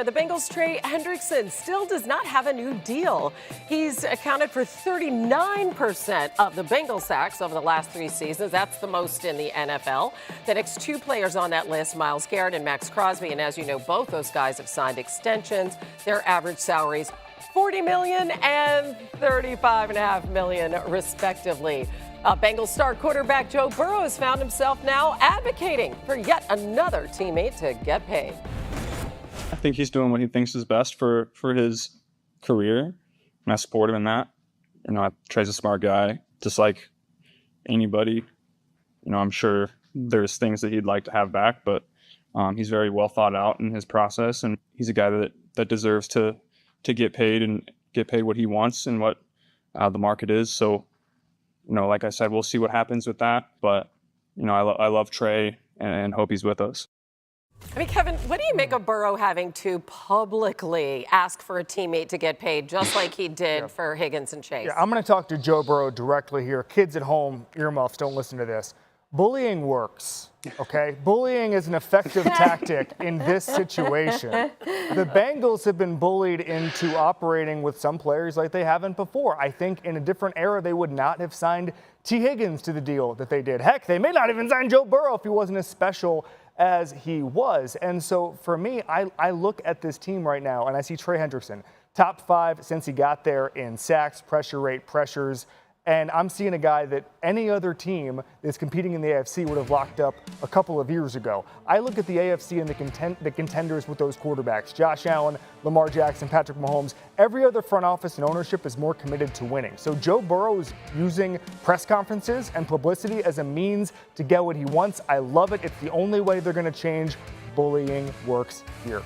The Bengals' Trey Hendrickson still does not have a new deal. He's accounted for 39% of the Bengals sacks over the last 3 seasons. That's the most in the NFL. The next 2 players on that list, Myles Garrett and Max Crosby, and as you know, both those guys have signed extensions. Their average salaries, $40 million and $35.5 million, respectively. Bengals star quarterback Joe Burrow has found himself now advocating for yet another teammate to get paid. I think he's doing what he thinks is best for his career, and I support him in that. Trey's a smart guy, just like anybody. I'm sure there's things that he'd like to have back, but he's very well thought out in his process, and he's a guy that deserves to get paid and get paid what he wants and what the market is. So, like I said, we'll see what happens with that. But I love Trey and hope he's with us. Kevin, what do you make of Burrow having to publicly ask for a teammate to get paid, just like he did for Higgins and Chase? Yeah, I'm going to talk to Joe Burrow directly here. Kids at home, earmuffs, don't listen to this. Bullying works, okay? Bullying is an effective tactic in this situation. The Bengals have been bullied into operating with some players like they haven't before. I think in a different era, they would not have signed T. Higgins to the deal that they did. Heck, they may not even sign Joe Burrow if he wasn't as special as he was. And so for me, I look at this team right now and I see Trey Hendrickson, top 5 since he got there in sacks, pressure rate, pressures. And I'm seeing a guy that any other team that's competing in the AFC would have locked up a couple of years ago. I look at the AFC and the contenders with those quarterbacks, Josh Allen, Lamar Jackson, Patrick Mahomes. Every other front office and ownership is more committed to winning. So Joe Burrow is using press conferences and publicity as a means to get what he wants. I love it. It's the only way they're going to change. Bullying works here.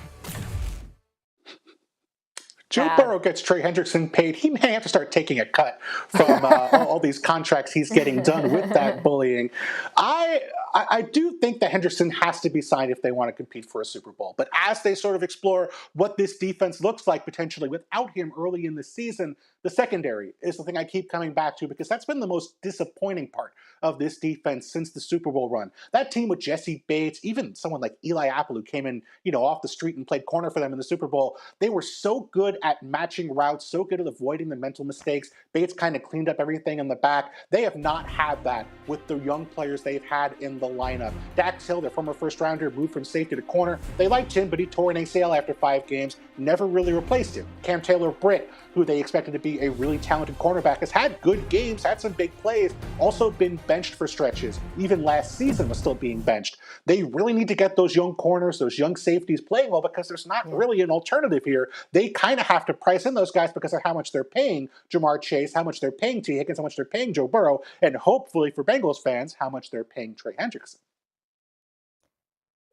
Joe Burrow gets Trey Hendrickson paid. He may have to start taking a cut from all these contracts he's getting done with that bullying. I do think that Hendrickson has to be signed if they want to compete for a Super Bowl. But as they sort of explore what this defense looks like potentially without him early in the season, the secondary is the thing I keep coming back to because that's been the most disappointing part of this defense since the Super Bowl run. That team with Jesse Bates, even someone like Eli Apple who came in, off the street and played corner for them in the Super Bowl, they were so good at matching routes, so good at avoiding the mental mistakes. Bates kind of cleaned up everything in the back. They have not had that with the young players they've had in the lineup. Dax Hill, their former first-rounder, moved from safety to corner. They liked him, but he tore an ACL after 5 games, never really replaced him. Cam Taylor-Britt, who they expected to be a really talented cornerback, has had good games, had some big plays, also been benched for stretches. Even last season was still being benched. They really need to get those young corners, those young safeties playing well because there's not really an alternative here. They kind of have to price in those guys because of how much they're paying Jamar Chase, how much they're paying T. Higgins, how much they're paying Joe Burrow, and hopefully for Bengals fans, how much they're paying Trey Hendrickson.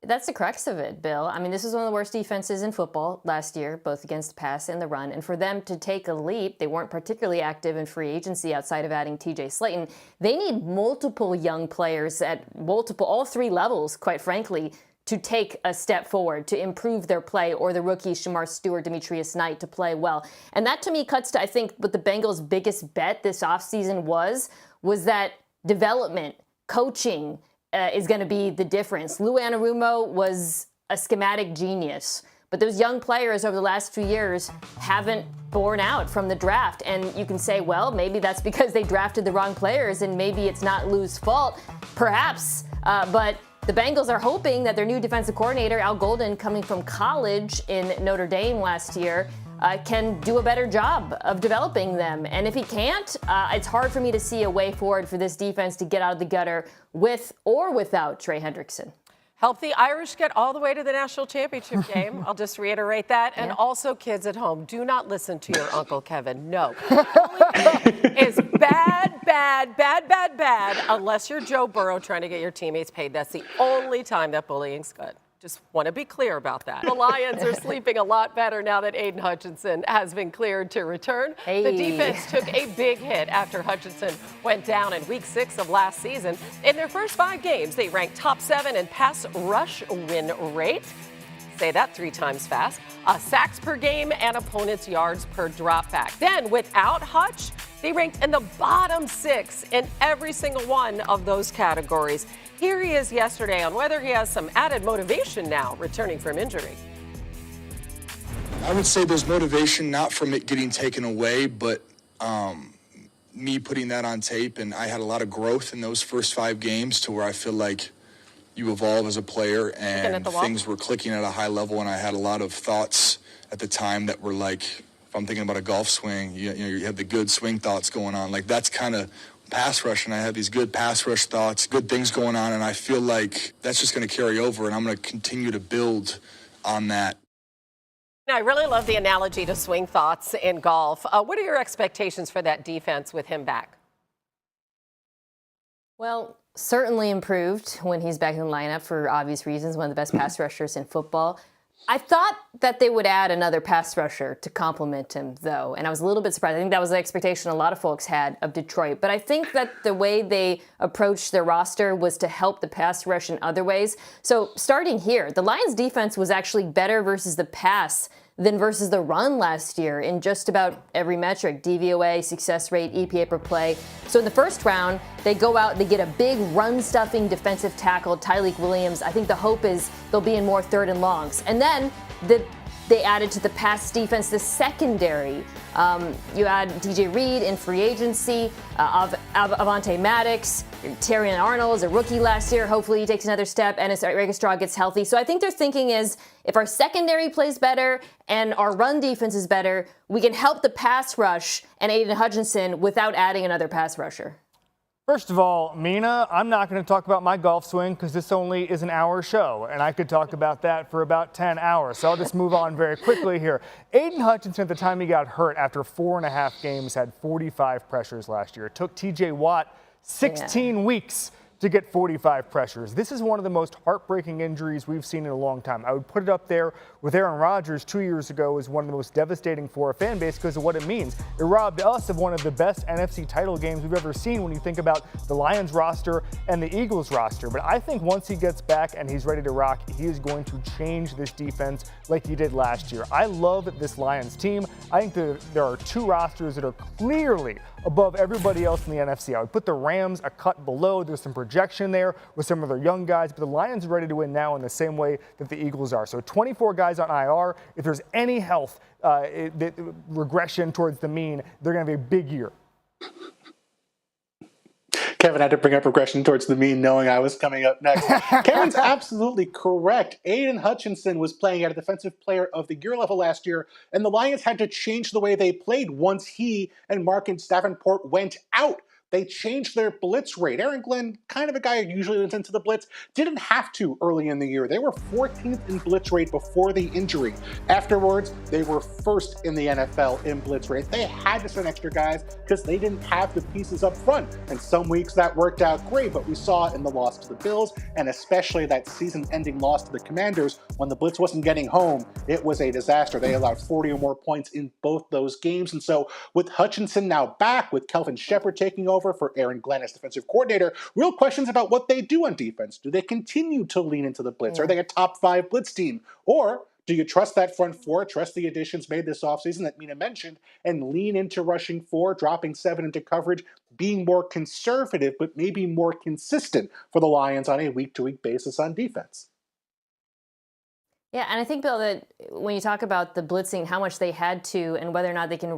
That's the crux of it, Bill. This was one of the worst defenses in football last year, both against the pass and the run. And for them to take a leap, they weren't particularly active in free agency outside of adding TJ Slayton. They need multiple young players at all 3 levels, quite frankly, to take a step forward, to improve their play, or the rookies, Shamar Stewart, Demetrius Knight, to play well. And that, to me, cuts to, I think, what the Bengals' biggest bet this offseason was that development, coaching, is going to be the difference. Lou Anarumo was a schematic genius, but those young players over the last few years haven't borne out from the draft. And you can say, well, maybe that's because they drafted the wrong players and maybe it's not Lou's fault, perhaps. But the Bengals are hoping that their new defensive coordinator, Al Golden, coming from college in Notre Dame last year, can do a better job of developing them. And if he can't, it's hard for me to see a way forward for this defense to get out of the gutter with or without Trey Hendrickson. Help the Irish get all the way to the national championship game. I'll just reiterate that. And also, kids at home, do not listen to your Uncle Kevin. No. Bullying is bad, bad, bad, bad, bad, unless you're Joe Burrow trying to get your teammates paid. That's the only time that bullying's good. Just want to be clear about that. The Lions are sleeping a lot better now that Aiden Hutchinson has been cleared to return. Hey. The defense took a big hit after Hutchinson went down in Week 6 of last season. In their first 5 games, they ranked top 7 in pass rush win rate. Say that 3 times fast. Sacks per game and opponents' yards per dropback. Then, without Hutch, they ranked in the bottom 6 in every single one of those categories. Here he is yesterday on whether he has some added motivation now returning from injury. I would say there's motivation not from it getting taken away, but me putting that on tape, and I had a lot of growth in those first 5 games to where I feel like you evolve as a player, and things were clicking at a high level, and I had a lot of thoughts at the time that were like, if I'm thinking about a golf swing, you have the good swing thoughts going on. Like, that's kind of pass rush, and I have these good pass rush thoughts, good things going on, and I feel like that's just going to carry over, and I'm going to continue to build on that. I really love the analogy to swing thoughts in golf. What are your expectations for that defense with him back? Well, certainly improved when he's back in the lineup for obvious reasons, one of the best pass rushers in football. I thought that they would add another pass rusher to complement him, though, and I was a little bit surprised. I think that was the expectation a lot of folks had of Detroit. But I think that the way they approached their roster was to help the pass rush in other ways. So starting here, the Lions' defense was actually better versus the pass than versus the run last year in just about every metric: DVOA, success rate, EPA per play. So in the first round, they go out, they get a big run-stuffing defensive tackle, Tyleik Williams. I think the hope is they'll be in more 3rd and longs. And then they added to the pass defense the secondary. You add DJ Reed in free agency, Avonte Maddox, Terrion Arnold is a rookie last year. Hopefully he takes another step, and as Registraw gets healthy. So I think their thinking is, if our secondary plays better and our run defense is better, we can help the pass rush and Aiden Hutchinson without adding another pass rusher. First of all, Mina, I'm not going to talk about my golf swing because this only is an hour show, and I could talk about that for about 10 hours. So I'll just move on very quickly here. Aiden Hutchinson, at the time he got hurt after 4.5 games, had 45 pressures last year. It took TJ Watt 16 weeks to get 45 pressures. This is one of the most heartbreaking injuries we've seen in a long time. I would put it up there with Aaron Rodgers 2 years ago as one of the most devastating for a fan base because of what it means. It robbed us of one of the best NFC title games we've ever seen when you think about the Lions roster and the Eagles roster. But I think once he gets back and he's ready to rock, he is going to change this defense like he did last year. I love this Lions team. I think there are 2 rosters that are clearly above everybody else in the NFC. I would put the Rams a cut below. There's some projection there with some of their young guys, but the Lions are ready to win now in the same way that the Eagles are. So 24 guys on IR. If there's any health regression towards the mean, they're going to have a big year. Kevin had to bring up regression towards the mean, knowing I was coming up next. Kevin's absolutely correct. Aiden Hutchinson was playing at a Defensive Player of the Year level last year, and the Lions had to change the way they played once he and Marcus Davenport went out. They changed their blitz rate. Aaron Glenn, kind of a guy who usually went into the blitz, didn't have to early in the year. They were 14th in blitz rate before the injury. Afterwards, they were 1st in the NFL in blitz rate. They had to send extra guys because they didn't have the pieces up front. And some weeks that worked out great, but we saw in the loss to the Bills, and especially that season-ending loss to the Commanders, when the blitz wasn't getting home, it was a disaster. They allowed 40 or more points in both those games. And so with Hutchinson now back, with Kelvin Shepherd taking over for Aaron Glenn as defensive coordinator, real questions about what they do on defense. Do they continue to lean into the blitz? Are they a top 5 blitz team? Or do you trust that front 4, trust the additions made this offseason that Mina mentioned, and lean into rushing 4, dropping 7 into coverage, being more conservative, but maybe more consistent for the Lions on a week-to-week basis on defense? Yeah, and I think, Bill, that when you talk about the blitzing, how much they had to and whether or not they can